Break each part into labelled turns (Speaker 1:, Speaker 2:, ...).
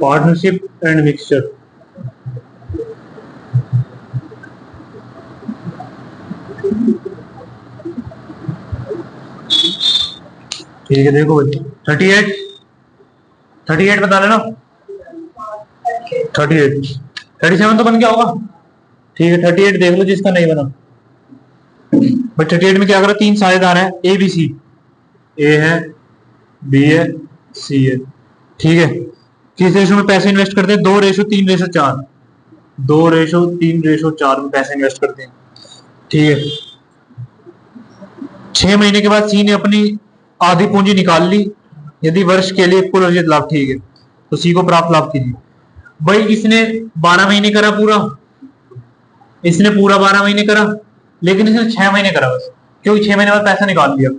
Speaker 1: Partnership and mixture. ठीक है, देखो भाई 38 बता देना। 38 37 तो बन गया होगा। ठीक है 38 देख लो जिसका नहीं बना। बट 38 में क्या करो, 3 साझेदार हैं ए बी सी। ए है, बी है, सी है। ठीक है, किस रेशो में पैसे इन्वेस्ट करते हैं? 2:3:4। 2:3:4 में पैसे इन्वेस्ट करते हैं। ठीक है, 6 महीने के बाद सी ने अपनी आधी पूंजी निकाल ली। यदि वर्ष के लिए कुल अर्जित लाभ, ठीक है, तो सी को प्राप्त लाभ कीजिए। भाई इसने 12 महीने करा पूरा, इसने पूरा 12 महीने करा, लेकिन इसने 6 महीने करा बस, क्योंकि 6 महीने बाद पैसा निकाल लिया।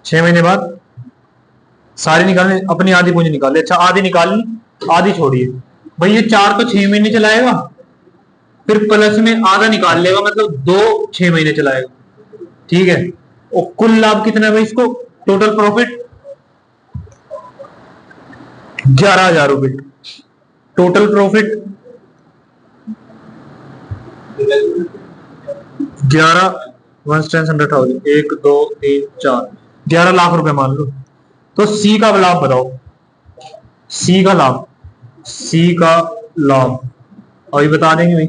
Speaker 1: 6 महीने बाद सारी निकालने, अपनी आधी पूंजी निकाल ली। अच्छा आधी निकाल ली, आधी छोड़िए। भाई ये 4 तो 6 महीने चलाएगा, फिर प्लस में आधा निकाल लेगा, मतलब 2 6 महीने चलाएगा। ठीक है, और कुल लाभ कितना है भाई इसको? टोटल प्रॉफिट 11,000 रुपए। Total profit 11 100,000। 1 2 3 4 11 लाख रुपए मान लो। तो सी का लाभ बताओ, सी का लाभ, सी का लाभ अभी बता देंगे भाई।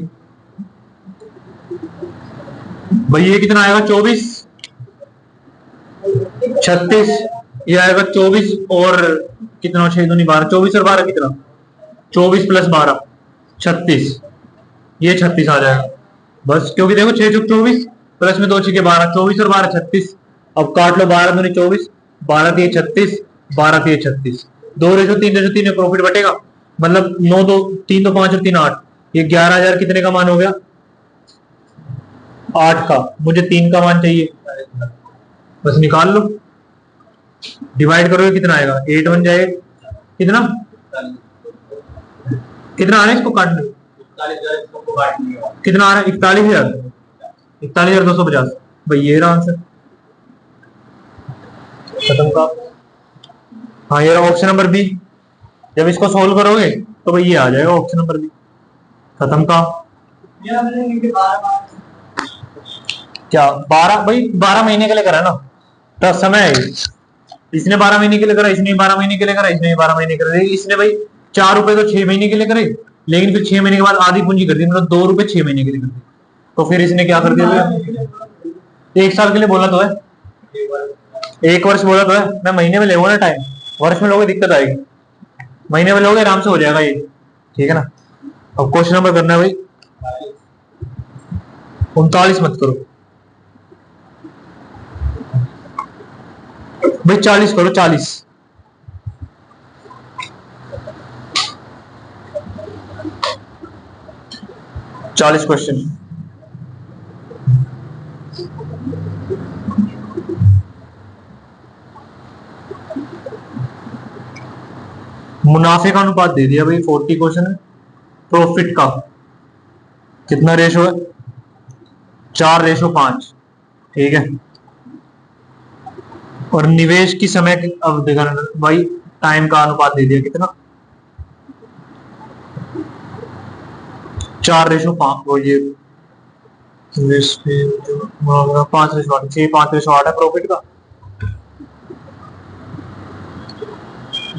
Speaker 1: भाई ये कितना आएगा? 24 36, ये आएगा 24 और कितना? 6 दूनी 12, 24 और 12 कितना? 24 + 12 36। ये 36 आ जाएगा बस, क्योंकि देखो 6 × 24 प्लस में 2 × 12, 24 और 12 36। अब काट लो, 12 दूनी 24, 12 × 3 36, 12 × 3 36। 2:3:3 में प्रॉफिट बटेगा, मतलब 9 2 3 2 5 और 3 8। ये 11,000 कितने का मान हो गया? 8 का। मुझे 3 का मान चाहिए, बस निकाल लो, डिवाइड करोगे कितना आएगा? 8 बन जाएगा। कितना कितना आ रहा है इसको काटने? कितना आ रहा है? 41,000। 41,250। भाई ये रहा आंसर, खत्म का। हाँ ये रहा ऑप्शन नंबर बी। जब इसको सोल्व करोगे तो भाई ये आ जाएगा ऑप्शन नंबर बी, खत्म का। क्या 12? भाई 12 महीने के लिए करा ना, तो समय है। इसने 12 महीने के लिए करा, इसने 12 महीने के लिए करा, इसने 12 महीने के लिए। इसने भाई 4 रुपए तो 6 महीने के लिए करे, लेकिन फिर 6 महीने के बाद आधी पूंजी कर दी, मतलब 2 रुपए 6 महीने के लिए कर दी। तो फिर इसने क्या कर दिया? 1 साल के लिए बोला तो है, 1 वर्ष बोला तो है। मैं महीने में लेगा ना टाइम, वर्ष में लोगे दिक्कत आएगी, महीने में लोगे आराम से हो जाएगा ये। ठीक है ना। अब क्वेश्चन नंबर करना है भाई 39 मत करो भाई, 40 करो। 40 क्वेश्चन। मुनाफे का अनुपात दे दिया भाई, 40 क्वेश्चन है। प्रॉफिट का कितना रेशो है? 4:5। ठीक है, और निवेश की समय की अवधि का भाई टाइम का अनुपात दे दिया कितना? 4:5। वो ये 5:8, 6 5:8 है प्रॉफिट का।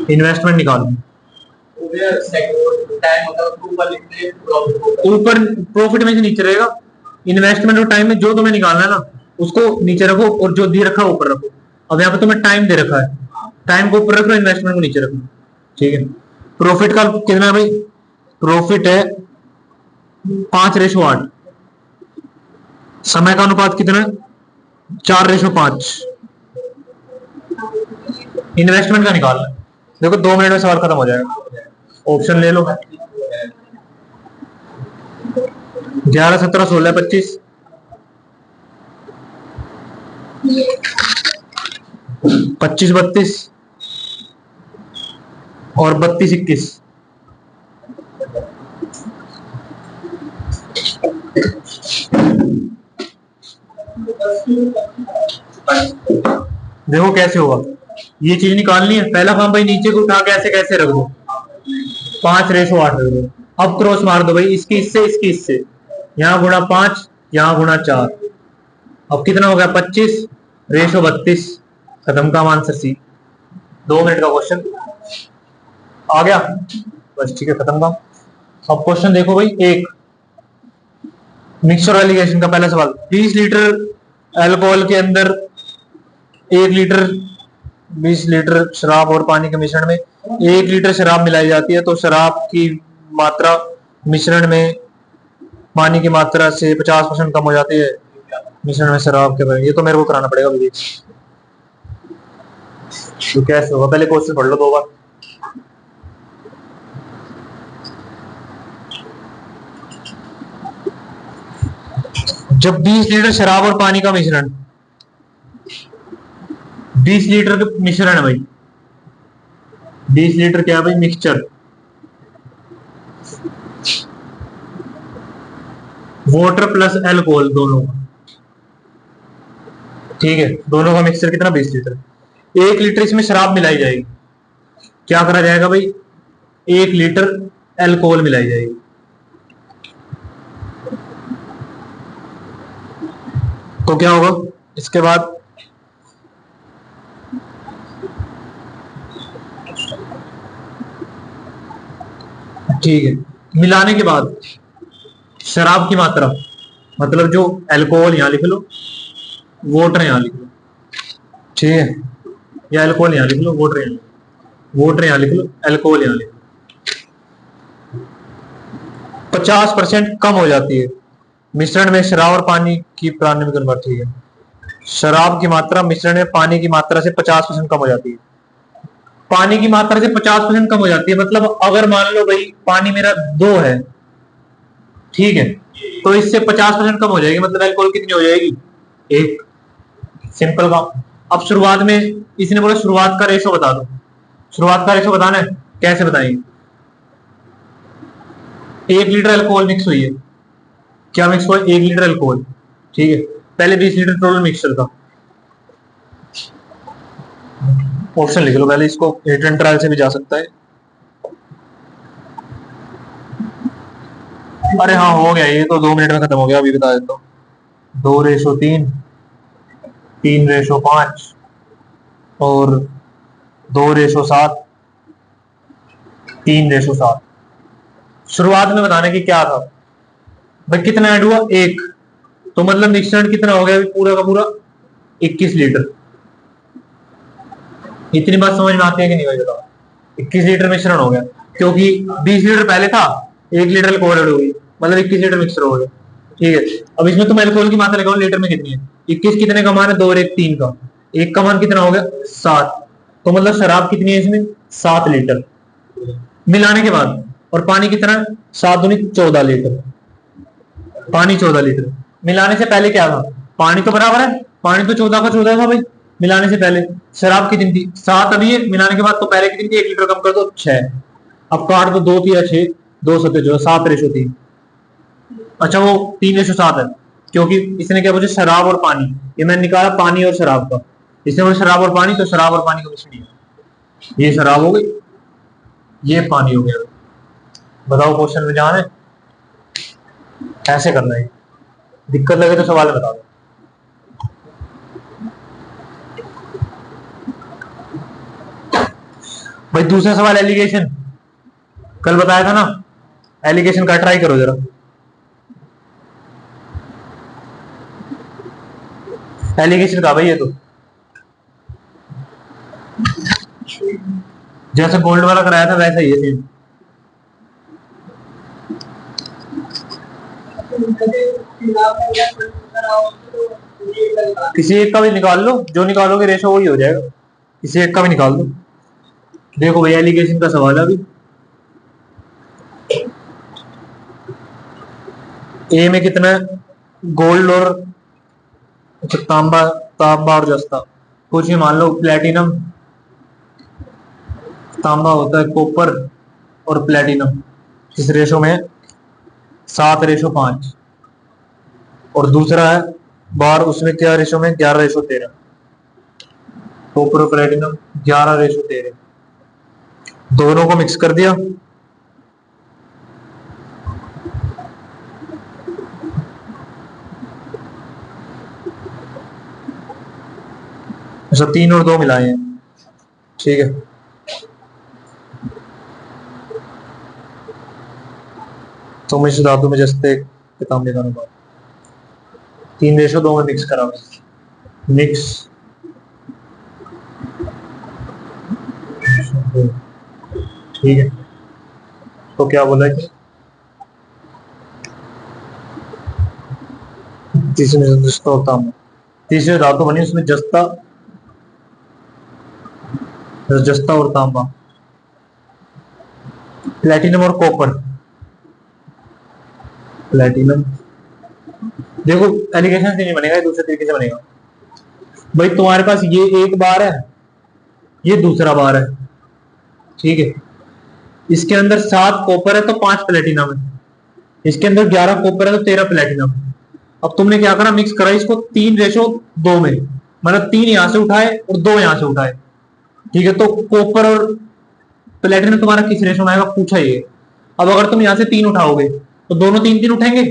Speaker 1: इन्वेस्टमेंट निकालो, ऊपर प्रॉफिट में से नीचे रहेगा। इन्वेस्टमेंट और टाइम में जो तुम्हें निकालना है ना, उसको नीचे रखो, और जो दे रखा है ऊपर रखो। अब यहाँ पे तुम्हें टाइम दे रखा है, टाइम को ऊपर रखो, इन्वेस्टमेंट को नीचे रखो। ठीक है, प्रॉफिट का कितना है भाई? प्रॉफिट है 5:8। समय का अनुपात कितना है? 4:5। इन्वेस्टमेंट का निकालना है। देखो 2 मिनट में सवाल खत्म हो जाएगा। ऑप्शन ले लो, 11 17 16 25, 25 32 और 32 21। देखो कैसे होगा, ये चीज निकालनी है। पहला काम भाई नीचे को उठा के ऐसे कैसे रख दो, 5:8 रख दो। अब क्रॉस मार दो भाई, इसकी इससे इसकी इससे, यहाँ गुणा 5, यहाँ गुणा 4। अब कितना हो गया 25:32। खत्म काम, आंसर सी। 2 मिनट का क्वेश्चन आ गया बस, ठीक है, खत्म काम। अब क्वेश्चन देखो भाई, एक मिक्सचर एलिगेशन का पहला सवाल। 20 लीटर अल्कोहल के अंदर 1 लीटर 20 लीटर शराब और पानी के मिश्रण में 1 लीटर शराब मिलाई जाती है, तो शराब की मात्रा मिश्रण में पानी की मात्रा से 50% कम हो जाती है। मिश्रण में शराब के बारे, ये तो मेरे को कराना पड़ेगा मुझे, तो कैसे होगा, पहले क्वेश्चन पढ़ लो 2 बार। जब 20 लीटर शराब और पानी का मिश्रण, 20 लीटर का मिश्रण है भाई, 20 लीटर क्या है भाई, मिक्सचर, वाटर प्लस अल्कोहल दोनों, ठीक है, दोनों का मिक्सचर कितना 20 लीटर। 1 लीटर इसमें शराब मिलाई जाएगी, क्या करा जाएगा भाई, 1 लीटर अल्कोहल मिलाई जाएगी। तो क्या होगा इसके बाद, ठीक है, मिलाने के बाद शराब की मात्रा, मतलब जो अल्कोहल यहां लिख लो, वाटर यहां लिख लो, ठीक है, या अल्कोहल यहां लिख लो, वाटर यहां, वाटर यहां लिख लो, अल्कोहल यहां लिख लो, 50% कम हो जाती है मिश्रण में शराब और पानी की प्रारंभिक अनुपात, ठीक है, शराब की मात्रा मिश्रण में पानी की मात्रा से 50% कम हो जाती है। पानी की मात्रा से 50% कम हो जाती है, मतलब अगर मान लो भाई पानी मेरा 2 है, ठीक है, तो इससे 50% कम हो जाएगी, मतलब अल्कोहल कितनी हो जाएगी, 1। सिंपल काम। अब शुरुआत में इसने बोला शुरुआत का रेशो बता दो, शुरुआत का रेशो बताना है, कैसे बताएंगे, 1 लीटर अल्कोहल मिक्स हुई है, क्या मिक्स हुआ, 1 लीटर अल्कोहल, ठीक है, पहले 20 लीटर टोटल मिक्सचर था। ऑप्शन लिख लो पहले, इसको हिट एंड ट्रायल से भी जा सकता है। अरे हाँ हो गया, ये तो 2 मिनट में खत्म हो गया, अभी बता देता हूँ। 2:3, 3:5 और 2:7, 3:7। शुरुआत में बताने की क्या था भाई, कितना ऐड हुआ, 1, तो मतलब मिश्रण कितना हो गया पूरा का पूरा 21 लीटर। इतनी बात समझ में आती है कि नहीं भाई बताओ, 21 लीटर मिश्रण हो गया, क्योंकि 20 लीटर पहले था, 1 लीटर अल्कोहल ऐड हो गई, मतलब 21 लीटर मिक्सर हो गया, ठीक है। अब इसमें तुम अल्कोहल की मात्रा लगाओ लीटर में कितनी है, 21 कितने का मान है, 2 और 1 3 का, 1 का मान कितना हो गया 7, तो मतलब शराब कितनी है इसमें 7 लीटर मिलाने के बाद, और पानी कितना, 7 दूनी 14 लीटर, पानी 14 लीटर। मिलाने से पहले क्या था, पानी तो बराबर है, पानी तो 14 का 14 था भाई, मिलाने से पहले शराब कितनी थी 7, अभी है, मिलाने के बाद तो पहले कितनी थी, 1 लीटर कम कर दो 6, अब काट दो 2 3 6, 2 7 जो 7:3, अच्छा वो 3:7 है, क्योंकि इसने क्या पूछा शराब और पानी, ये मैंने निकाला पानी और शराब का, इसने बोला शराब और पानी, तो शराब और पानी का मिश्रण है, ये शराब हो गई, ये पानी हो गया। बताओ क्वेश्चन में जान है, ऐसे करना है, दिक्कत लगे तो सवाल बता दो। भाई दूसरा सवाल एलिगेशन, कल बताया था ना, एलिगेशन का ट्राई करो जरा, एलिगेशन का भाई, ये तो जैसे गोल्ड वाला कराया था वैसा ही है सेम। किसी एक का भी निकाल लो, जो निकालोगे रेशो वही हो जाएगा, किसी एक का भी निकाल दो। देखो भाई एलिगेशन का सवाल है अभी, ए में कितना है, गोल्ड और तांबा, तांबा और जस्ता, कुछ भी मान लो, प्लेटिनम, तांबा होता है कॉपर और प्लेटिनम, इस रेशो में 7:5, और दूसरा है बार, उसमें क्या रेशो में 11:13, कॉपर और प्लेटिनम 11:13, दोनों को मिक्स कर दिया, अच्छा 3 और 2 मिलाए हैं, ठीक है। तो मैं इस धातु में जस्ते किताब निकालूंगा, 3:2 में मिक्स करा, मिक्स, ठीक है। तो क्या बोला है कि तीसरे जस्ता और तांबा, तीसरे धातु बनी उसमें जस्ता, जस्ता और तांबा, प्लेटिनम और कॉपर। प्लेटिनम, देखो एलिगेशन से नहीं बनेगा, दूसरे तरीके से बनेगा। भाई तुम्हारे पास ये एक बार है, ये दूसरा बार है, ठीक है। इसके अंदर 7 कॉपर है तो 5 प्लेटिनम है, इसके अंदर 11 कॉपर है तो 13 प्लेटिनम है। अब तुमने क्या करा, मिक्स करा इसको 3:2 में, मतलब 3 यहां से उठाए और 2 यहां से उठाए, ठीक है। तो कॉपर और प्लेटिनम तुम्हारा किस रेशो में आएगा पूछा ये। अब अगर तुम यहां से 3 उठाओगे तो दोनों 3 3 उठेंगे,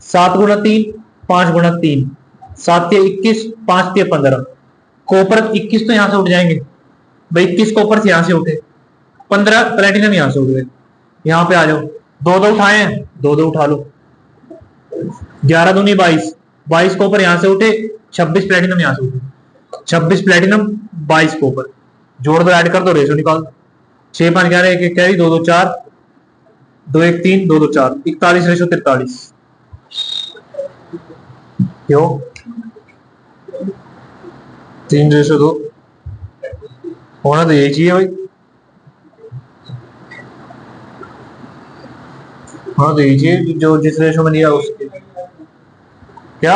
Speaker 1: 7 × 3 5 × 3, 7 × 21, 5 × 15, कॉपर 21 तो यहां से उठ जाएंगे भाई, 21 कॉपर से यहां से उठे, 15 प्लेटिनम यहां से उठ गए। यहां पे आ जाओ, 2 2 उठाए हैं, 2 2 उठा लो, 11 दूनी 22, 22 कॉपर यहां से उठे, 26 प्लेटिनम यहां से उठे, 26 प्लेटिनम 22 कॉपर, जोड़ दो, ऐड कर दो, रेशो निकाल दो। 6 5 11 1 1 कैरी, 2 2 4, 2 1 3, 2 2 4, 41:43। क्यों 3:2 होना तो यही चाहिए भाई, हाँ तो यही चाहिए जो जिस रेशो में लिया उसके। क्या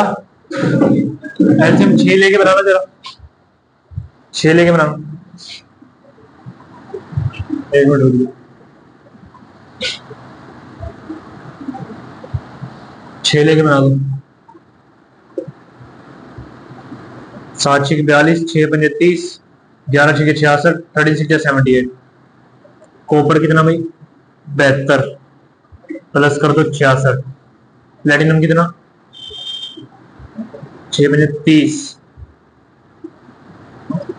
Speaker 1: एलसीएम 6 लेके बनाना, जरा 6 लेके बनाना, 1 मिनट रुकिए, 6 लेके बना दो। 7 6 42, 6 5 30, 11 6 66, 13 6 78। कॉपर कितना भाई 72, प्लस कर दो 66, प्लेटिनम कितना 6 5 30,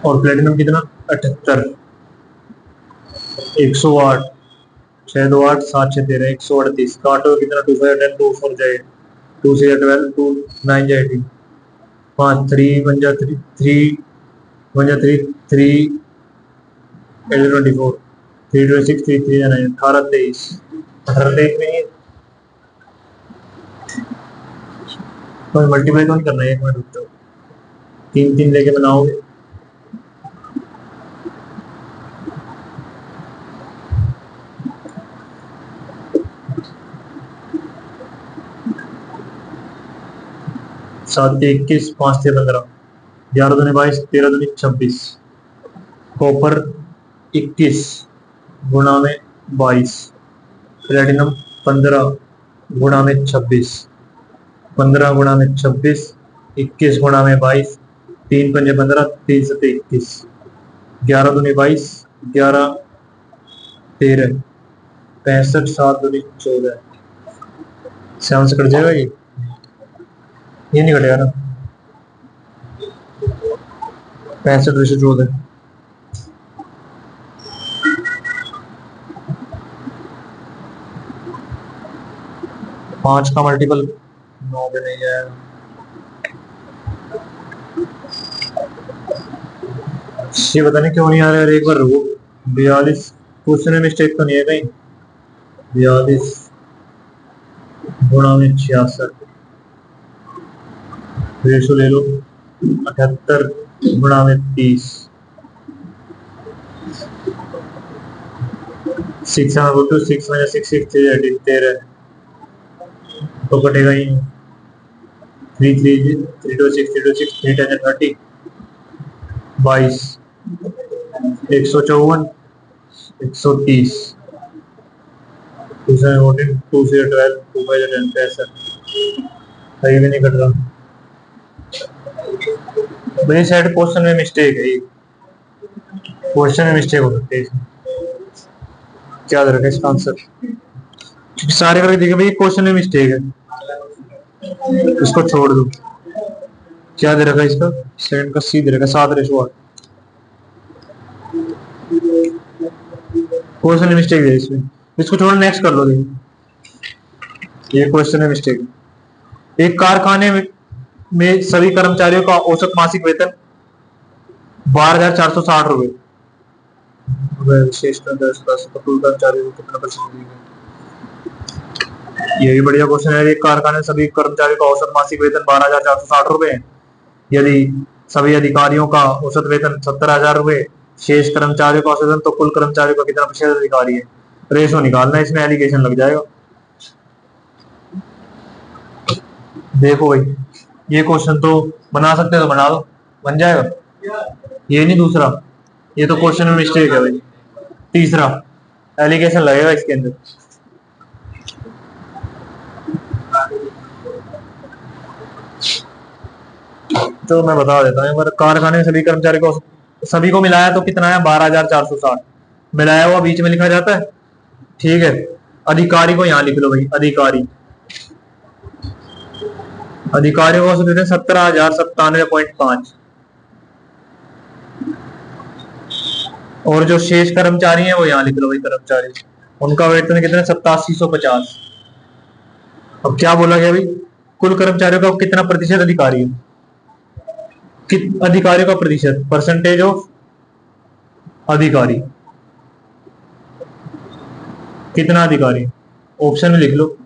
Speaker 1: और प्लेटिनम कितना 78, 108, 6 2 8, 7 6 13, 138, काटो कितना 2 5 10, 2 4 जाए, 2 6 12, 2 9 जाए 18, 5 3 1 जा 3 3 1 जा 3 3 24, 3 26 3 3 9, 18 23, 18 23 में ही तो मल्टीप्लाई तो नहीं करना है, 1 मिनट रुक जाओ, 3 3 लेके बनाओगे, सात 21, 5 15, 11 दूनी 22, 13 दूनी 26, कॉपर 21 गुणा में 22, प्लेटिनम 15 गुणा में 26, 15 गुणा में 26, 21 गुणा में 22, 3 5 15, 3 7 21, 11 दूनी 22, 11 13, 65, 7 दूनी 14, 7 से कट जाएगा ये नहीं कटेगा ना, 65/14, 5 का मल्टीपल 9 पे नहीं जाएगा, ये पता नहीं क्यों नहीं आ रहा है, एक बार रुको, 42, क्वेश्चन में मिस्टेक तो नहीं है कहीं, 42 गुणा में 66, रेशो ले लो, 78 गुणा में 30, 6 6 6 6 13, तो कटेगा ही 3 3 3 2 6 3 2 6 3 10 30, 22, 154, 130, 2 से 14, 2 से 12, 2 5 10, 65, कहीं भी नहीं कट रहा भाई, साइड क्वेश्चन में मिस्टेक है, क्वेश्चन में मिस्टेक हो सकती है इसमें, क्या रखा इसका आंसर, क्योंकि सारे करके देखे भाई क्वेश्चन में मिस्टेक है, इसको छोड़ दो, क्या दे रखा है इसका, सेकंड का सी दे रखा है 7:8। क्वेश्चन मिस्टेक है इसमें, इसको थोड़ा नेक्स्ट कर लो। देखिए ये क्वेश्चन है मिस्टेक। एक कारखाने में सभी कर्मचारियों का औसत मासिक वेतन 12,460 रुपए। विशेष कुल कर्मचारियों को कितना परसेंट देंगे? ये भी बढ़िया क्वेश्चन है। एक कारखाने में सभी कर्मचारियों का औसत मासिक वेतन 12,460 रुपए है। यदि सभी अधिकारियों का औसत वेतन 17,000 रुपए, शेष कर्मचारियों का औसत वेतन, तो कुल कर्मचारियों का कितना प्रतिशत अधिकारी है? रेशो निकालना है, इसमें एलिगेशन लग जाएगा। देखो भाई, ये क्वेश्चन तो बना सकते हो तो बना दो, बन जाएगा। ये नहीं, दूसरा ये तो क्वेश्चन में मिस्टेक है भाई। तीसरा एलिगेशन लगेगा इसके अंदर। तो मैं बता देता हूँ एक बार। कारखाने में सभी कर्मचारी को, सभी को मिलाया तो कितना है? 12,460। मिलाया हुआ बीच में लिखा जाता है, ठीक है। अधिकारी को यहाँ लिख लो भाई, अधिकारी, अधिकारियों को देते हैं 17,097.5। और जो शेष कर्मचारी हैं वो यहाँ लिख लो भाई, कर्मचारी, उनका वेतन कितना है? 8750। अब क्या बोला गया भाई? कुल कर्मचारियों का कितना प्रतिशत अधिकारी है? अधिकारियों का प्रतिशत, परसेंटेज ऑफ अधिकारी, कितना अधिकारी? ऑप्शन में लिख लो।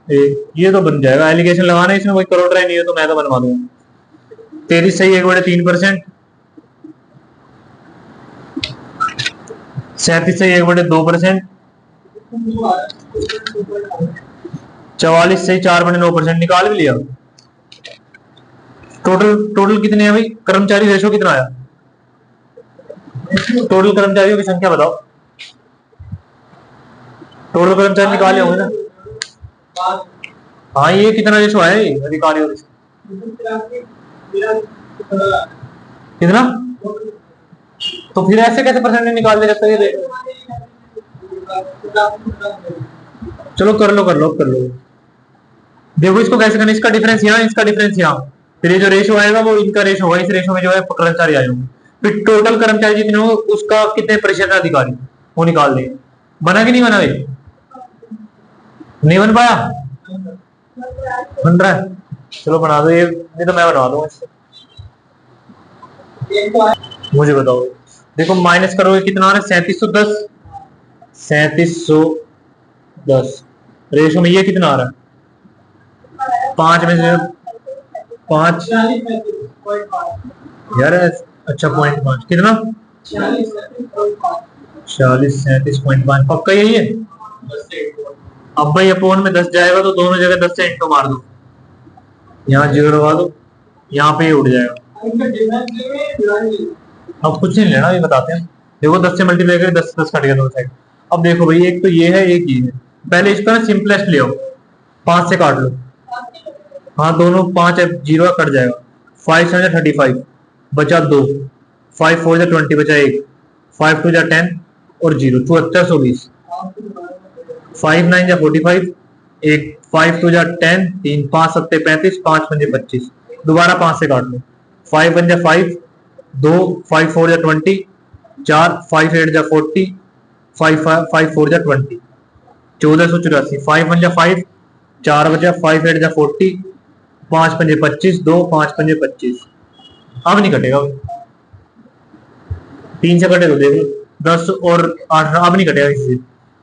Speaker 1: ये तो बन जाएगा। एलिगेशन लगाना है इसमें, कोई करोड़ रहा नहीं है तो मैं तो बनवा दूंगा। 33 सही 1/3%, 37 सही 1/2%, 44 सही 4/9%। निकाल भी लिया। टोटल कितने हैं भाई? कर्मचारी रेशो कितना आया? टोटल कर्मचारियों की संख्या बताओ। टोटल कर्मचारी निकाले होंगे ना? हाँ, ये कितना रेशो है अधिकारियों का? कितना? तो फिर ऐसे कैसे परसेंटेज निकाल दे सकते हैं? चलो कर लो। देखो इसको कैसे करना, इसका डिफरेंस यहाँ, इसका डिफरेंस यहाँ, फिर ये जो रेशो आएगा वो इनका रेशो होगा, इस रेशो में जो है कर्मचारी आए होंगे, फिर टोटल कर्मचारी जितने हो उसका कितने प्रतिशत अधिकारी, वो निकाल देंगे। बना कि नहीं बना भाई? नहीं बन पाया? बन रहा है? चलो बना दो ये, नहीं तो मैं बनवा दूंगा इससे। मुझे बताओ, देखो माइनस करोगे कितना आ रहा है? 3710, 3710 रेशो में ये कितना आ रहा है? 5 में से 5 यार, अच्छा 0.5 कितना? 40 37.5 पक्का यही है। अब भाई अपोन में 10 जाएगा तो दोनों जगह 10 से इंटू मार दो, यहाँ 0 लगा दो, यहाँ पे उठ जाएगा। अब कुछ नहीं लेना, ये बताते हैं। देखो 10 से मल्टीप्लाई करके 10 10 कट गया दोनों साइड। अब देखो भाई, एक तो ये है, एक ये है। पहले इसका ना सिंपलेस्ट ले आओ, 5 से काट लो। हाँ, दोनों 5 है, 0 कट जाएगा। 5 7 35 बचा 2, 5 4 20 बचा 1, 5 2 10 और 0 74 120, 5 9 45, एक 5 2 10, 3 5 7 35, 5 5 25। दोबारा 5 से काट लो। 5 1 5, 2 5 4 20, 4 5 8 40, 5 5 4 20, 1484। 5 1 5, 4 बचा, 5 8 40, 5 5 25, 2 5 5 25। अब नहीं कटेगा, 3 से कटे तो देख लो, 10 और 8, अब नहीं कटेगा इससे।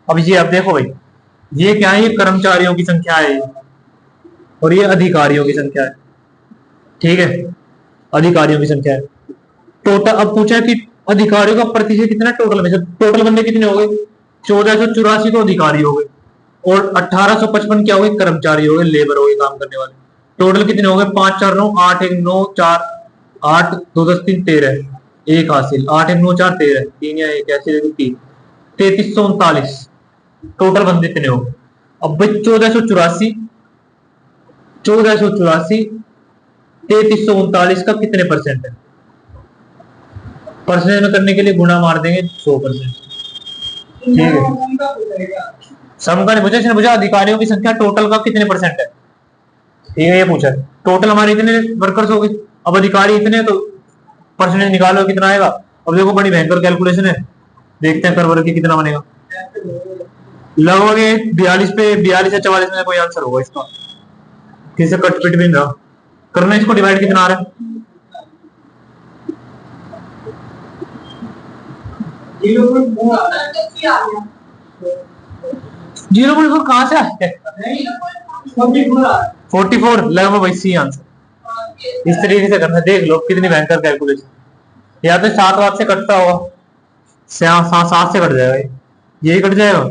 Speaker 1: अब ये आप देखो भाई, ये क्या है? ये कर्मचारियों की संख्या है और ये अधिकारियों की संख्या है, ठीक है। अधिकारियों की संख्या है टोटल। अब पूछा कि अधिकारियों का प्रतिशत कितना टोटल में से? टोटल बंदे कितने हो गए? 1484 तो अधिकारी हो गए और 1855 क्या हो गए? कर्मचारी हो गए, लेबर हो गए, काम करने वाले। टोटल कितने हो गए? 5 4 9 8 1 9 4 8 2 10 3 13, एक हासिल, 8 1 9 4 13, 3 या 1 ऐसे 3, 3339 टोटल बंदे इतने हो। अब भाई 1484 3339 का कितने परसेंट है? परसेंट में करने के लिए गुणा मार देंगे 100%, ठीक है। सम का नहीं पूछा, इसने पूछा अधिकारियों की संख्या टोटल का कितने परसेंट है, ठीक है। ये पूछा टोटल हमारे इतने वर्कर्स हो गए, अब अधिकारी इतने तो परसेंटेज निकालो कितना आएगा। अब देखो बड़ी भयंकर कैलकुलेशन है, देखते हैं कर वर्ग के कितना बनेगा। लगभग 42 पे 42 या 44 में कोई आंसर होगा इसका, किसे कट पिट भी नहीं रहा करना। इसको डिवाइड कितना आ रहा है? 0.4 कहां से आया? 44 लगभग वही सी आंसर। इस तरीके से करना, देख लो कितनी भयंकर कैलकुलेशन। या तो 7 वाट से कटता होगा, 7 से कट जाएगा, यही कट जाएगा।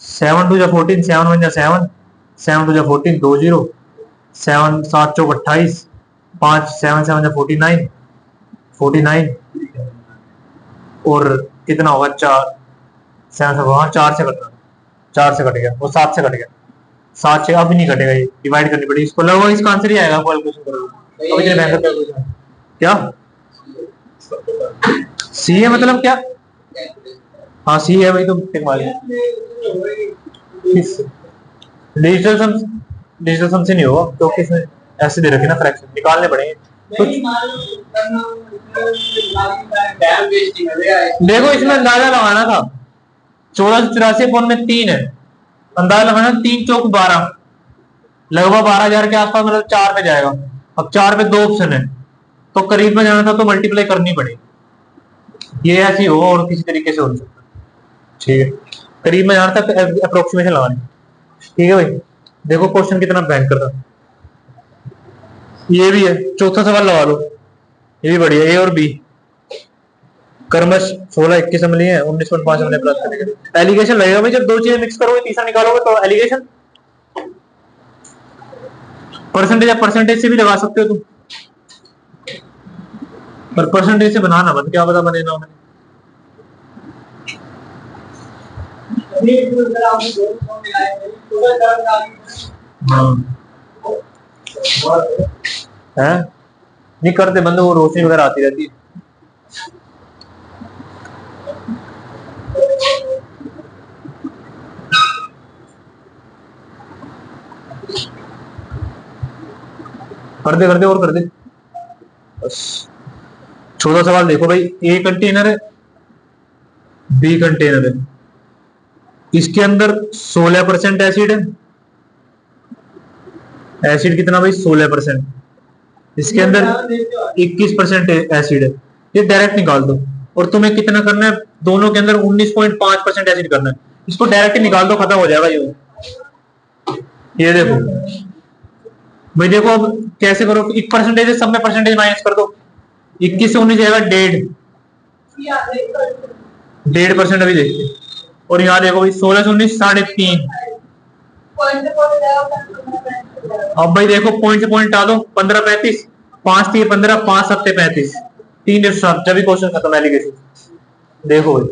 Speaker 1: 7 2 14, 7 1 7, 7 2 14, 2 0, 7 7 चौक 28, 5 7 7 49, 49 और कितना होगा 4 7 वहां 4 से कट रहा, 4 से कट गया, वो 7 से कट गया, 7 से अब नहीं कटेगा, ये डिवाइड करनी पड़ेगी इसको। लगभग इसका आंसर ही आएगा कैलकुलेशन करोगे। अब ये बेहतर कैलकुलेशन क्या सी है मतलब क्या? हाँ सी है भाई, तो डिजिटल सम से नहीं होगा, तो किसने ऐसे दे रखे ना, फ्रैक्शन निकालने पड़ेंगे कुछ। देखो इसमें अंदाजा लगाना था, 1484/3 है, अंदाजा लगाना 3 चौक 12, लगभग 12,000 के आसपास, मतलब 4 पे जाएगा। अब 4 पे 2 ऑप्शन है, तो करीब में जाना था तो मल्टीप्लाई करनी पड़ेगी, ये ऐसी हो और किसी तरीके से हो सकता। ठीक है, करीब में जाना था अप्रोक्सीमेशन लगानी। ठीक है भाई, देखो क्वेश्चन कितना भयंकर था। ये भी है, चौथा सवाल लगा लो, ये भी बढ़िया। ए और बी क्रमश 16 21 अमली है, 19.5 अमली प्राप्त करेगा। एलिगेशन लगेगा भाई, जब दो चीजें मिक्स करोगे तीसरा निकालोगे तो एलिगेशन। परसेंटेज या परसेंटेज से भी लगा सकते हो तुम, पर परसेंटेज से बनाना मत, क्या पता बने ना बने। है नहीं करते बंदे, वो रोशनी वगैरह आती रहती है। कर दे और कर दे बस। 14 सवाल देखो भाई, ए कंटेनर है, बी कंटेनर है, इसके अंदर 16% एसिड है, एसिड कितना भाई 16%, इसके अंदर 21% एसिड है, ये डायरेक्ट निकाल दो। और तुम्हें कितना करना है, दोनों के अंदर 19.5% एसिड करना है, इसको डायरेक्ट निकाल दो, खत्म हो जाएगा ये देखो भाई। देखो अब कैसे करो, 1% है, सब में परसेंटेज माइनस कर दो, 21 से 19 जाएगा 1.5% अभी देखते। और यहाँ देखो भाई 16 से 19 3.5। अब भाई देखो पॉइंट से पॉइंट डालो, 15 35, 5 3 15, 5 7 35, 3 जब भी क्वेश्चन खत्म एलिगेशन। देखो भाई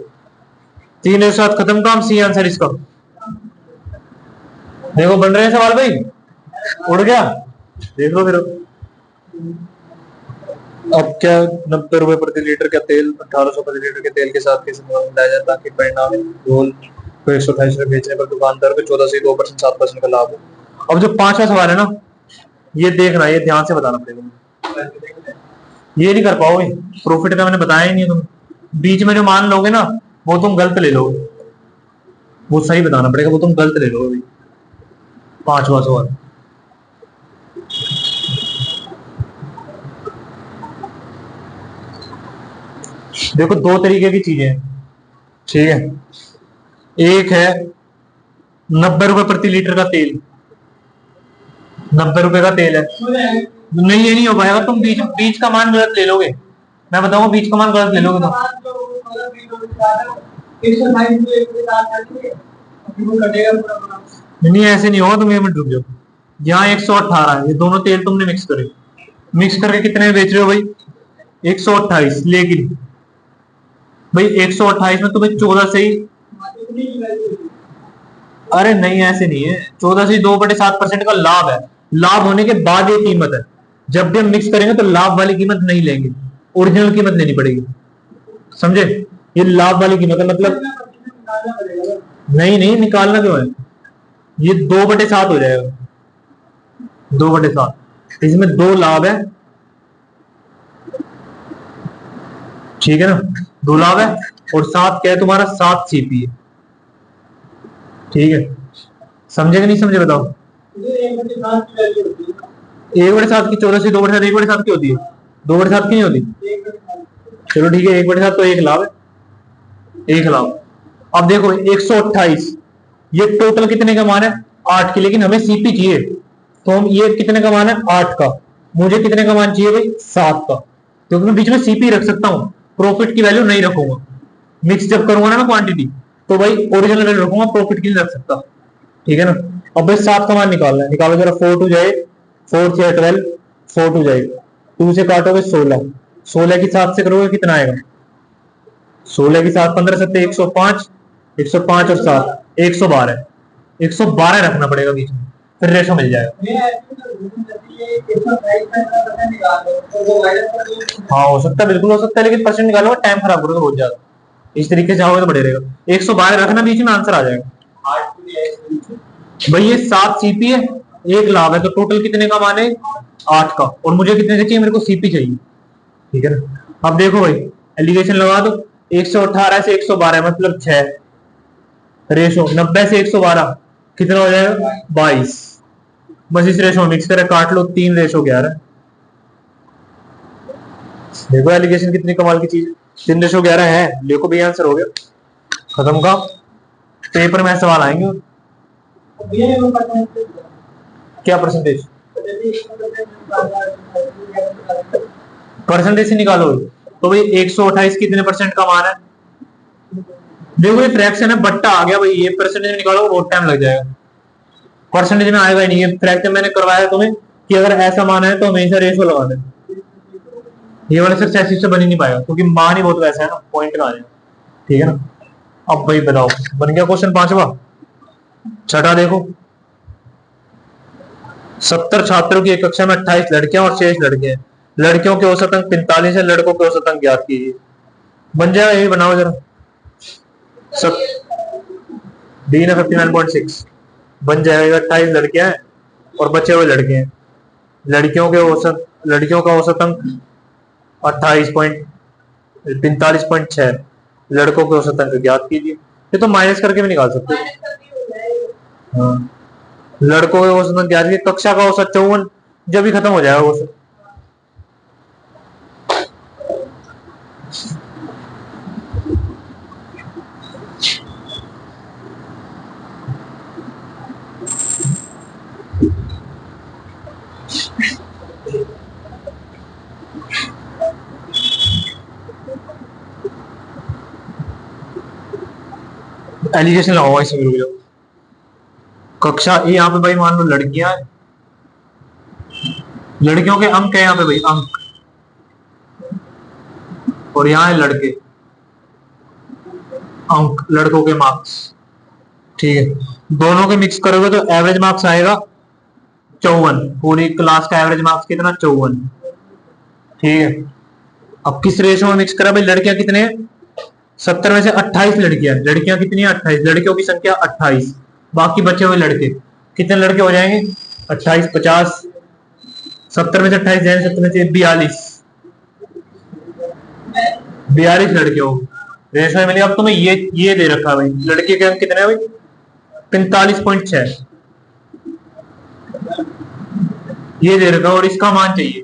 Speaker 1: 3 खत्म काम, सी आंसर इसका। देखो बन रहे हैं सवाल भाई, उड़ गया, देख लो फिर। अब क्या 90 रुपए प्रति लीटर का तेल 1800 प्रति लीटर के तेल के साथ कैसे मिलाया जाए ताकि परिणाम घोल को 128 रुपए बेचने पर दुकानदार को 14 से 2% 7% का लाभ हो। अब जो 5वां सवाल है ना, ये देखना, ये ध्यान से बताना पड़ेगा, ये नहीं कर पाओगे, प्रॉफिट का मैंने बताया ही नहीं। तुम बीच में जो मान लोगे ना, वो तुम गलत ले लोगे, वो सही बताना पड़ेगा, वो तुम गलत ले लोगे। 5वां सवाल देखो, 2 तरीके की चीजें हैं, ठीक है। एक है 90 रुपए प्रति लीटर का तेल, 90 रुपए का तेल है, नहीं ये नहीं हो पाएगा, तुम बीच का मान गलत ले लोगे, मैं बताऊंगा बीच का मान गलत ले लोगे तो नहीं, ऐसे नहीं होगा। तुम 1 मिनट रुक जाओ, यहाँ 118 है, ये दोनों तेल तुमने मिक्स करे, मिक्स करके कितने में बेच रहे हो भाई 128, लेकिन भाई 128 में तुम्हें 14 से ही, अरे नहीं ऐसे नहीं है, 14 से 2/7% का लाभ है, लाभ होने के बाद ये कीमत है। जब भी हम मिक्स करेंगे तो लाभ वाली कीमत नहीं लेंगे, ओरिजिनल कीमत लेनी पड़ेगी, समझे। ये लाभ वाली कीमत है, मतलब नहीं निकालना क्यों है, ये 2/7 हो जाएगा, 2/7, इसमें 2 लाभ है ठीक है ना, 2 लाभ है। और 7 क्या है तुम्हारा, 7 सीपी है। ठीक है, समझे कि नहीं समझे बताओ। 1/7 की 14 से 2/7 1/7 की होती है, 2/7 की नहीं होती। चलो ठीक है, 1/7 तो 1 लाभ है, 1 लाभ। अब देखो 128, ये टोटल कितने का मान है, 8 की, लेकिन हमें सीपी चाहिए, तो हम ये कितने का मान है, 8 का। मुझे कितने का मान चाहिए भाई, 7 का, क्योंकि मैं बीच में सीपी रख सकता हूँ, प्रॉफिट की वैल्यू नहीं रखूंगा। मिक्स जब करूंगा ना क्वांटिटी, तो भाई ओरिजिनल वैल्यू रखूंगा, प्रॉफिट की नहीं रख सकता। ठीक है ना। अब भाई 7 का मान निकालना है, निकालो जरा। 4 टू जाए 4 से 12, 4 टू जाए 2 से काटोगे 16, 16 की 7 से करोगे कितना आएगा, 16 की 7 15 7 105, 105 और 7 112, 112 रखना पड़ेगा बीच में, फिर रेशो मिल जाएगा। हाँ हो सकता है, बिल्कुल हो सकता है, लेकिन परसेंट निकालो टाइम खराब करोगे बहुत ज्यादा। इस तरीके से आओगे तो बढ़िया रहेगा। 112 रखना बीच में, आंसर आ जाएगा। भाई ये 7 सीपी है, 1 लाभ है, तो टोटल कितने का मान है, 8 का। और मुझे कितने का चाहिए, मेरे को सीपी चाहिए। ठीक है ना। अब देखो भाई, एलिगेशन लगा दो। 118 से 112 मतलब 6, रेशो 90 से 112 कितना हो जाएगा, 22। बस इस रेशो में मिक्स करे, काट लो, 3:11। देखो एलिगेशन कितनी कमाल की चीज है, 3:11 है। देखो भी आंसर हो गया, खत्म का। पेपर में सवाल आएंगे। क्या परसेंटेज, परसेंटेज से निकालो। तो भाई 128 कितने परसेंट का मान है, देखो ये फ्रैक्शन है, बट्टा आ गया भाई, ये परसेंटेज निकालो बहुत टाइम लग जाएगा, परसेंटेज में आएगा ही नहीं। ये फ्रैक्शन मैंने करवाया तुम्हें कि अगर ऐसा मान है तो हमेशा रेशो लगा दें, ये वाला सिर्फ से बन ही नहीं पाएगा, क्योंकि मान ही बहुत वैसा है ना, पॉइंट का आ जाए। ठीक है ना। अब भाई बताओ, बन गया क्वेश्चन 5वां। छठा देखो, 70 छात्रों की एक कक्षा में 28 लड़कियां और 6 लड़के हैं। लड़कियों के औसत अंक 45 है, लड़कों के औसत अंक ज्ञात कीजिए। बन जाएगा, ये बनाओ जरा। सब डी ने 59.6 बन जाएगा। 28 लड़कियां हैं और बचे हुए लड़के हैं। लड़कियों का औसत अंक 45.6, लड़कों के औसत अंक ज्ञात कीजिए। ये तो माइनस करके भी निकाल सकते हो। हाँ, लड़कों के औसत अंक ज्ञात कीजिए। कक्षा का औसत 54, जब भी खत्म हो जाएगा औसत। एलिगेशन लगाओ इसमें, रुक जाओ। कक्षा ए, यहाँ पे भाई मान लो लड़कियां, लड़कियों के अंक है यहाँ पे भाई, अंक, और यहाँ है लड़के, अंक, लड़कों के मार्क्स। ठीक है, दोनों के मिक्स करोगे तो एवरेज मार्क्स आएगा 54, पूरी क्लास का एवरेज मार्क्स कितना, 54। ठीक है, अब किस रेशो में मिक्स करा भाई, लड़कियां कितने हैं, 70 में से 28 लड़कियां, लड़कियां कितनी है, 28, लड़कियों की संख्या 28, बाकी बचे हुए लड़के, कितने लड़के हो जाएंगे, 28 50, 70 में से 28 जाए, 70 में से 42, 42 लड़के हो रेशो में मिलेगा। अब तुम्हें ये दे रखा है भाई, लड़के के अंक कितने हैं भाई, 45.6 ये दे रखा, और इसका मान चाहिए।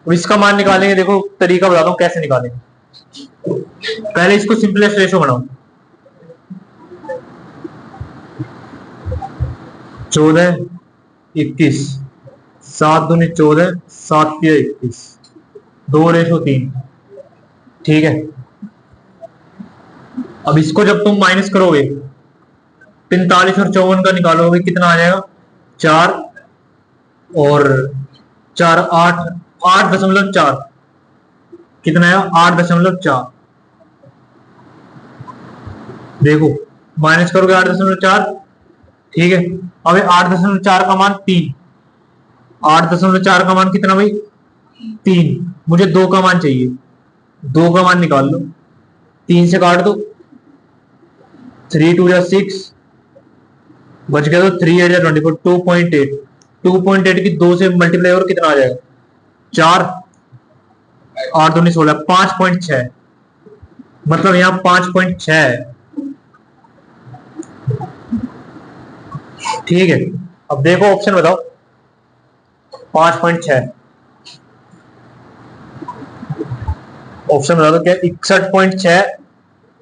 Speaker 1: अब इसका मान निकालेंगे, देखो तरीका बताता हूँ कैसे निकालेंगे। पहले इसको सिंपलेस्ट रेशो बनाओ, 14 21, 7 दूनी 14, 7 तिया 21, 2:3। ठीक है, अब इसको जब तुम माइनस करोगे, 45 और 54 का निकालोगे, कितना आ जाएगा, 4 और 4 8, 8.4, कितना है, 8.4। देखो माइनस करोगे 8.4। ठीक है, अब 8.4 का मान 3, 8.4 का मान कितना भाई, 3। मुझे 2 का मान चाहिए, 2 का मान निकाल लो, 3 से काट दो, 3 2 या 6 बच गया, तो 3 8 या 24, 2.8, 2.8 की 2 से मल्टीप्लाई और कितना आ जाएगा, 4। 8 दूनी 16, 5.6, मतलब यहाँ 5.6 है। ठीक है, अब देखो ऑप्शन बताओ। 5.6 ऑप्शन बता दो क्या? 61.6,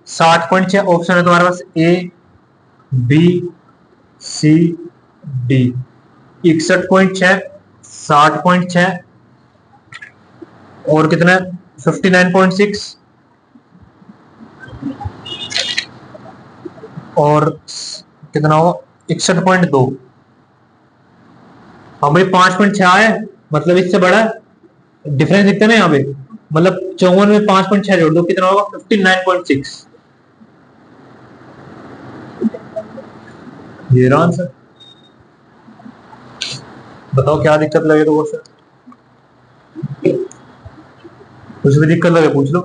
Speaker 1: 60.6 ऑप्शन है तुम्हारे पास, ए बी सी डी। 61.6, 60.6 और कितना? 59.6 और कितना हो? 61.2। हाँ भाई 5.6 है, मतलब इससे बड़ा डिफरेंस दिखता है ना यहाँ पे, मतलब 54 में 5.6 जोड़ दो, कितना होगा? 59.6। ये रहा आंसर। बताओ क्या दिक्कत लगे तो क्वेश्चन, कुछ भी दिक्कत लगे पूछ लो।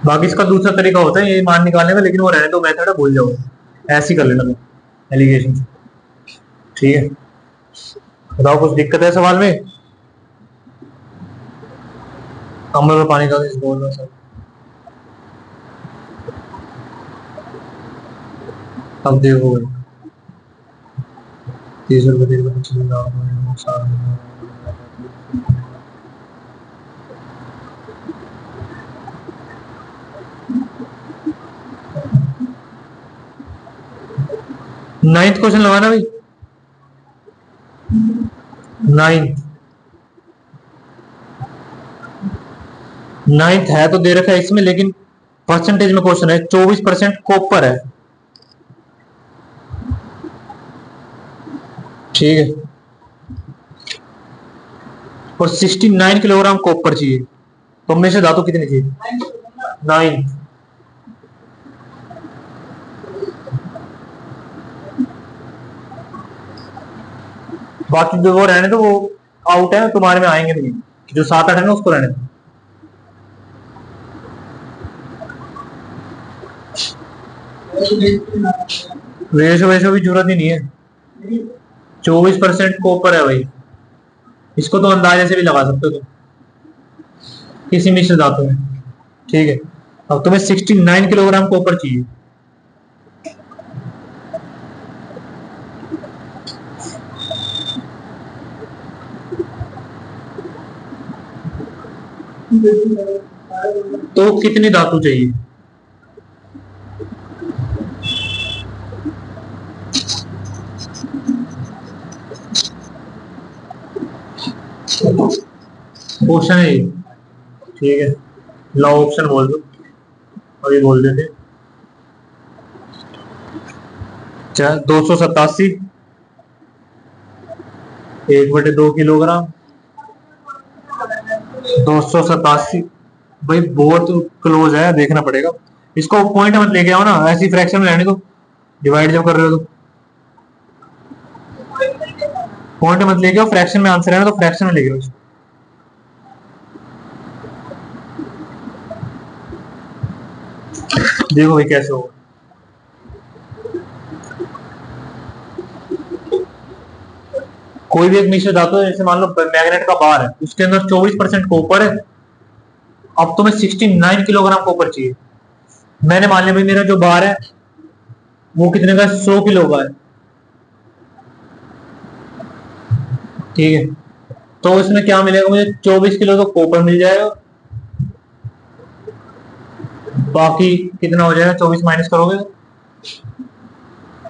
Speaker 1: बाकी इसका दूसरा तरीका होता है ये मान निकालने का, लेकिन वो रहने दो, मेथड है, भूल जाओ, ऐसे ही कर लेना एलिगेशन। ठीक है, बताओ कुछ दिक्कत है सवाल में? कमरे में पानी का बोल रहा सर। अब देखो 30 रुपये 9th क्वेश्चन लगाना भाई। 9th है तो दे रखा है इसमें, लेकिन परसेंटेज में क्वेश्चन है, 24% कॉपर है। ठीक है, और 69 किलोग्राम कॉपर चाहिए, तो में से धातु कितनी चाहिए? 9। बाकी जो वो रहने दो, वो आउट है, तुम्हारे में आएंगे नहीं। जो 7-8 है ना उसको रहने दो। रेशो वेशो भी जरूरत ही नहीं है, 24% कॉपर है भाई, इसको तो अंदाजे से भी लगा सकते हो तुम किसी मिश्र धातु में। ठीक है, अब तुम्हें 69 किलोग्राम कॉपर चाहिए। तो कितनी धातु चाहिए? क्वेश्चन है ये। ठीक है, लो ऑप्शन बोल दो, अभी बोल देते। 287, 1/2 किलोग्राम, 287। भाई बहुत क्लोज है, देखना पड़ेगा। इसको पॉइंट मत लेके आओ ना, ऐसी फ्रैक्शन में रहने दो, डिवाइड जब कर रहे हो तो। पॉइंट मत लेके आओ, फ्रैक्शन में आंसर है ना, तो फ्रैक्शन में लेके आओ। देखो भाई कैसे होगा। कोई भी एक मिश्र धातु है, जैसे मान लो मैग्नेट का बार है, उसके अंदर 24% कॉपर है। अब तुम्हें 69 किलोग्राम कॉपर चाहिए। मैंने मान लिया भाई मेरा जो बार है वो कितने का? 100 किलो का है। ठीक है, तो इसमें क्या मिलेगा मुझे? 24 किलो तो कॉपर मिल जाएगा, बाकी कितना हो जाएगा? 24 माइनस करोगे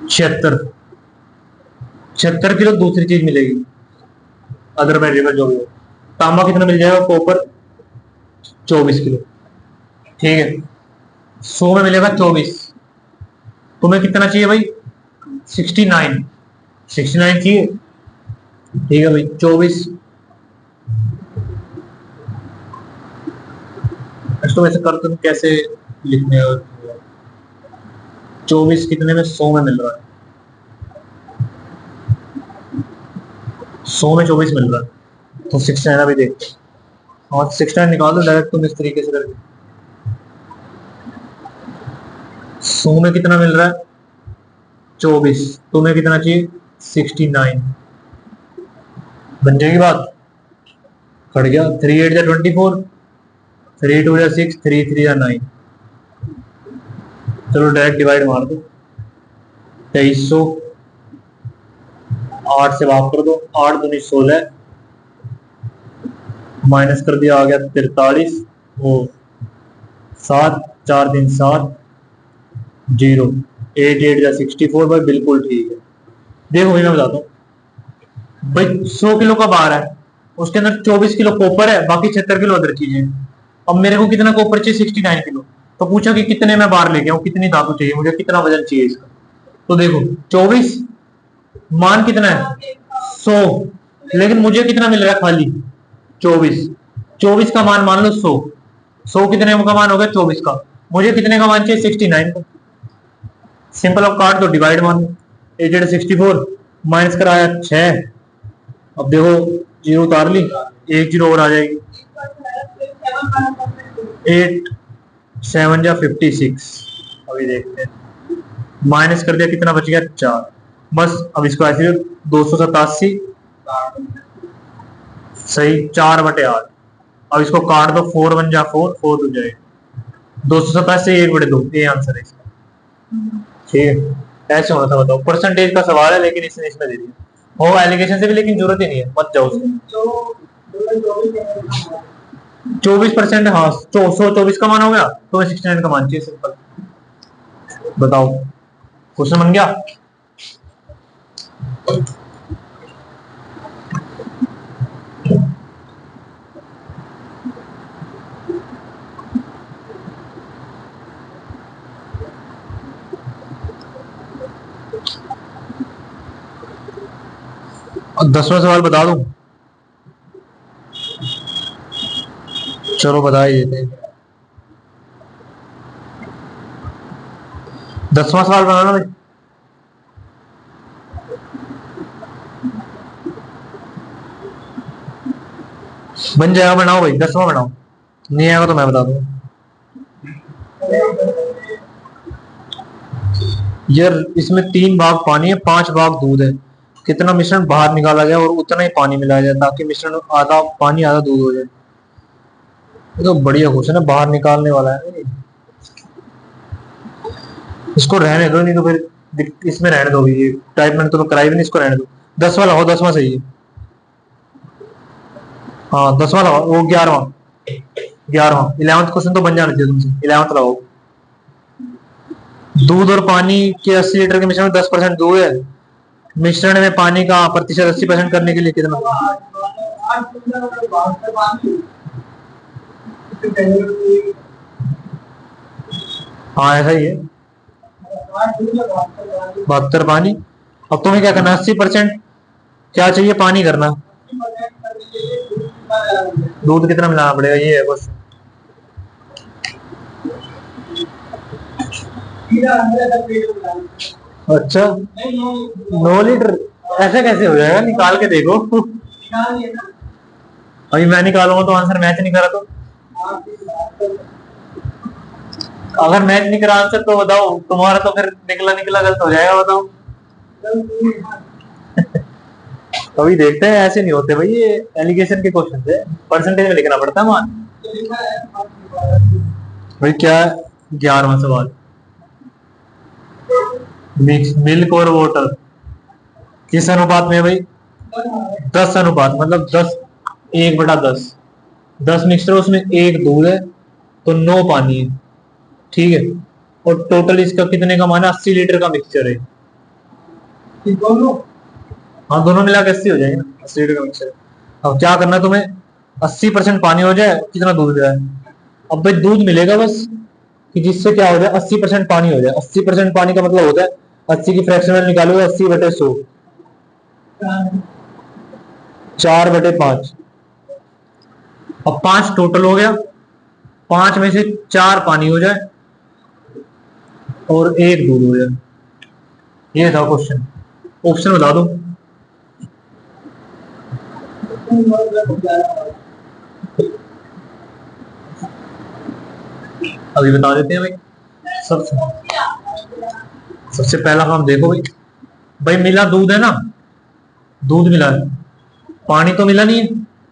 Speaker 1: 76। 76 किलो दूसरी चीज मिलेगी, अदर वेरिएबल जो भी हो। तांबा कितना मिल जाएगा? Copper 24 kilo. ठीक है, 100 में मिलेगा 24। तुम्हें कितना चाहिए भाई? 69। 69 चाहिए। ठीक है भाई, 24। तो वैसे कर तुम कैसे लिखने हो? 24 कितने में? 100 में मिल रहा है, 100 में 24 मिल रहा है, तो 69 अभी देखते हैं। और 69 निकाल दो डायरेक्ट तुम इस तरीके से करके। 100 में कितना मिल रहा है? 24। तुम्हें कितना चाहिए? 69। बन जाएगी बात। कट गया। 3 8 जा 24, 3 2 जा 6, 3 3 जा 9। चलो डायरेक्ट डिवाइड मार दो। 2300 8 से भाग कर दो, 8 दूनी 16, माइनस कर दिया, आ गया 43, वो 7 4 3 7 0। 8 8 जा 64 भाई, बिल्कुल ठीक है। देखो भाई मैं बताता हूँ भाई, 100 किलो का बार है, उसके अंदर 24 किलो कॉपर है, बाकी 76 किलो अदर चीजें। अब मेरे को कितना कॉपर चाहिए? 69 किलो। तो पूछा कि कितने मैं बार लेके आऊं, कितनी धातु चाहिए मुझे, कितना वजन चाहिए इसका। तो देखो 24 मान कितना है 100, लेकिन मुझे कितना मिल रहा है खाली 24। 24 का मान लो 100, 100 कितने का मान हो गया 24 का, मुझे कितने का मान चाहिए 69 का। सिंपल ऑफ काट दो, डिवाइड मान लो। 8 8 64, माइनस कराया 6, अब देखो जीरो उतार ली, एक जीरो और आ जाएगी। 8 7 जा 56, अभी देखते हैं, माइनस कर दिया, कितना बच गया 4। बस अब इसको ऐसे 287 सही 4/8। अब इसको काट दो, 4 1 जा 4, 4 हो जाएगा 287 से 1/2, ये आंसर है इसका। ठीक है, ऐसे होना था। बताओ, परसेंटेज का सवाल है लेकिन इसने इसमें दे दिया हो एलिगेशन से भी, लेकिन जरूरत ही नहीं है, मत जाओ उसमें। 24%, हाँ 124 का मान हो गया तो 69 का मान चाहिए, सिंपल। बताओ, क्वेश्चन बन गया। और 10वां सवाल बता दूं? चलो बता ही देते हैं। 10वां सवाल बनाना भाई। बन जाएगा, बनाओ भाई, 10वां बनाओ, नहीं आएगा तो मैं बता दूंगा। यार इसमें 3 भाग पानी है, 5 भाग दूध है, कितना मिश्रण बाहर निकाला जाए और उतना ही पानी मिलाया जाए ताकि मिश्रण आधा पानी आधा दूध हो जाए। ये तो बढ़िया क्वेश्चन है, बाहर निकालने वाला है। इसको रहने दो, नहीं तो फिर इसमें रहने दो, ये टाइप मैंने तो कराई भी नहीं, इसको रहने दो। 10वां लगाओ, 10वां सही है। हाँ 10वां लगाओ, वो 11वां, 11वां 11वां क्वेश्चन तो बन जाना चाहिए तुमसे। 11वां लगाओ। दूध और पानी के 80 लीटर के मिश्रण में 10% दूध है, मिश्रण में पानी का प्रतिशत 80% करने के लिए कितना? हाँ ऐसा ही है, 72 पानी। अब तुम्हें क्या करना, 80% क्या चाहिए पानी करना, दूध कितना मिलाना पड़ेगा, ये है बस। अच्छा 9 लीटर, ऐसे कैसे हो जाएगा, निकाल के देखो। अभी मैं निकालूंगा तो आंसर मैच नहीं करा तो, अगर मैच नहीं करा आंसर तो बताओ, तुम्हारा तो फिर निकला निकला गलत हो जाएगा, बताओ। अभी देखते हैं, ऐसे नहीं होते भाई, ये एलिगेशन के क्वेश्चन है, परसेंटेज में लिखना पड़ता है मान। भाई क्या, 11वां सवाल, मिक्स मिल्क और वाटर किस अनुपात में है भाई? 10 अनुपात, मतलब 10 1/10। 10 मिक्सचर, उसमें 1 दूध है तो 9 पानी है, ठीक है। और टोटल इसका कितने का मान है? 80 लीटर का मिक्सचर है। हाँ दोनों मिला के 80 हो जाएंगे ना, 80 लीटर का मिक्सचर। अब क्या करना है तुम्हें, 80% पानी हो जाए, कितना दूध मिला है? अब भाई दूध मिलेगा बस, कि जिससे क्या हो जाए 80% पानी हो जाए। 80% पानी का मतलब होता है 80 की फ्रैक्शन निकालोगे 80/100, 4/5। अब 5 टोटल हो गया, 5 में से 4 पानी हो जाए और 1 दूध हो जाए, ये था क्वेश्चन। ऑप्शन बता दो। अभी बता देते हैं भाई। सबसे सबसे पहला काम देखो भाई, भाई मिला दूध है ना, दूध मिला है, पानी तो मिला नहीं है,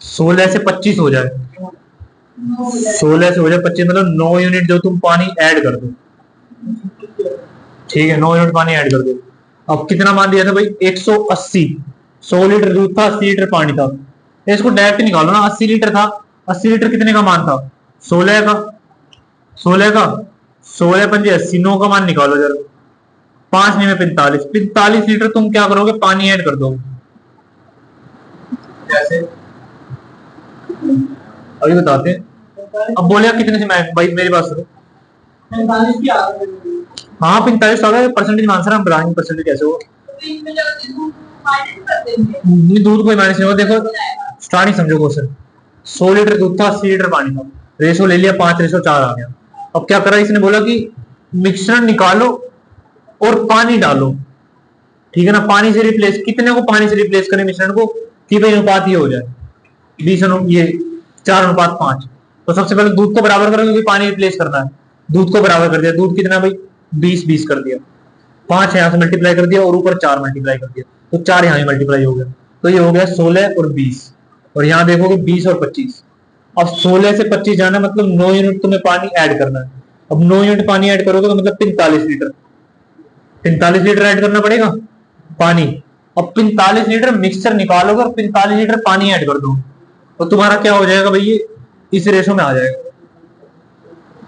Speaker 1: 16 से 25 हो जाए, 16 से हो जाए 25, मतलब 9 यूनिट जो तुम पानी ऐड कर दो। ठीक है, 9 यूनिट पानी ऐड कर दो। अब कितना मान दिया था भाई, 180। 100 लीटर दूध था, 80 लीटर पानी था। इसको डायरेक्ट निकालो ना, 80 लीटर था, 80 लीटर कितने का मान था, 16 का। 16 का 16 पंजे 80, 9 का मान निकालो जरा। 5 नहीं में 45, 45 लीटर तुम क्या करोगे, पानी ऐड कर दोगे। कैसे, अभी बताते हैं। अब बोले कितने से, मैं भाई मेरी बात सुनो। 45 की आ गई। हाँ 45 आ गया, परसेंटेज आंसर हम बढ़ाएंगे, परसेंटेज कैसे हो, दूध कोई माइनस नहीं हो। देखो स्टार्टिंग समझो क्वेश्चन, 100 लीटर दूध था, 80 लीटर पानी था, रेशो ले लिया 5:4 आ गया। अब क्या करा, इसने बोला कि मिक्सचर निकालो और पानी डालो। ठीक है ना, पानी से रिप्लेस, कितने को पानी से रिप्लेस करें मिश्रण को, कि भाई अनुपात ये हो जाए 20 ये 4:5। तो सबसे पहले दूध को बराबर करो, क्योंकि पानी रिप्लेस करना है। दूध को बराबर कर दिया, दूध कितना भाई 20 कर दिया, 5 यहाँ से मल्टीप्लाई कर दिया और ऊपर 4 मल्टीप्लाई कर दिया, तो 4 यहाँ मल्टीप्लाई हो गया, तो ये हो गया 16 और 20। और यहाँ देखोगे 20 और 25। अब 16 से 25 जाना मतलब 9 यूनिट तुम्हें पानी ऐड करना है। अब 9 यूनिट पानी ऐड करोगे तो मतलब 45 लीटर, 45 लीटर ऐड करना पड़ेगा पानी। अब 45 लीटर मिक्सचर निकालोगे और 45 लीटर पानी ऐड कर दो, तो तुम्हारा क्या हो जाएगा भाई, ये इस रेशो में आ जाएगा।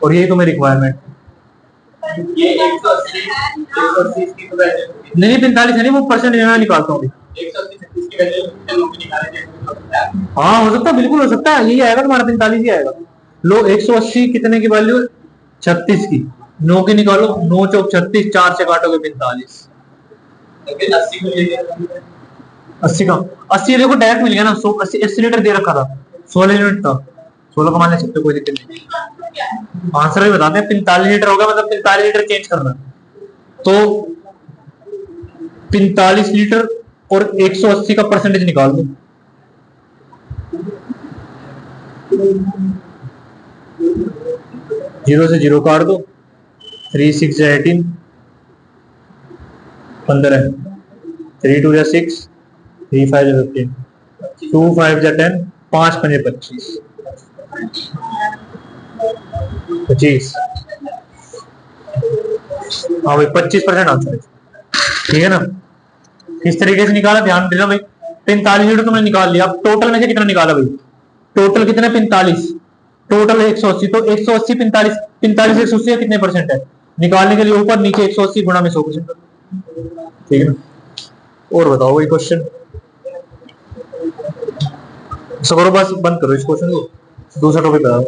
Speaker 1: और यही तुम्हें रिक्वायरमेंट, ये 180 नहीं 45 है नहीं, वो परसेंट यहाँ निकालता हूँ। 180 की वैल्यू हाँ हो सकता है, बिल्कुल हो सकता है, यही आएगा तुम्हारा 45 ही आएगा। लो 180 कितने की वैल्यू, 36 की, 9 की निकालो, 9 चौक 36, 4 से काटोगे 45। 80 का 80 देखो डायरेक्ट मिल गया ना, 80 लीटर दे रखा था, 16 यूनिट था, 16 का मान ले सकते, कोई दिक्कत नहीं। आंसर भी बताते हैं, 45 लीटर होगा, मतलब 45 लीटर चेंज करना, तो 45 लीटर और 180 का परसेंटेज निकाल दो। 0 से 0 काट दो, 3 6 18, 15, 3 2 6, 3 5 15, 2 5 10, 5 5 25, 25। हाँ भाई 25% आंसर है, ठीक है ना। किस तरीके से निकाला, ध्यान देना भाई। 45 लीटर तुमने निकाल लिया, अब टोटल में से कितना निकाला भाई, टोटल कितना 45, टोटल 180, तो 180 45, 45 180 कितने परसेंट है, निकालने के लिए ऊपर नीचे 180 गुणा में 100%, ठीक है ना। और बताओ भाई क्वेश्चन, करो बस, बंद करो इस क्वेश्चन को, दूसरा टॉपिक बताओ।